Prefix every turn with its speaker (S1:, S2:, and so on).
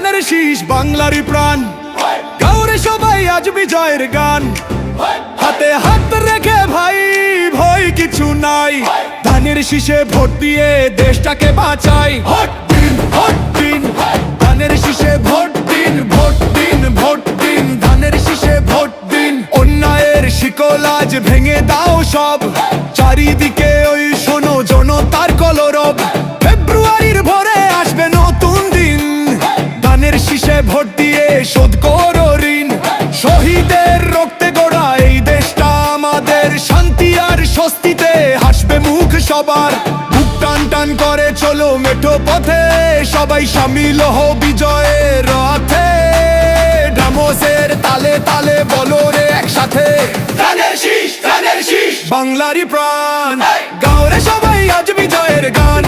S1: ধানের শীষ বাংলারই প্রাণ, গাওরে সবাই আজ বিজয়ের গান। হাতে হাত রেখে ভাই ভয় কিছু নাই, ধানের শীষে ভোট দিয়ে দেশটাকে বাঁচাই। ভোট দিন, ভোট দিন, ধানের শীষে ভোট দিন, ভোট দিন, ভোট দিন, ধানের শীষে ভোট দিন। অন্যায়ের শিকল আজ ভেঙে দাও সব, চারিদিকে ওই শোনো জনতার কলরব। ফেব্রুয়ারির ভোরে আসবে নতুন দিন, ধানের শীষে ভোট দিয়ে শোধ করো ঋণ। শহীদের রক্তে গড়া এই দেশটা আমাদের, শান্তি আর স্বস্তিতে হাসবে মুখ সবার। বুক টান টান করে চলো মেঠো পথে, সবাই শামিল হও বিজয়ের রথে। ড্রামসের তালে তালে বলো রে একসাথে, ধানের শীষ, ধানের শীষ বাংলারই প্রাণ। গাওরে সবাই আজ বিজয়ের গান।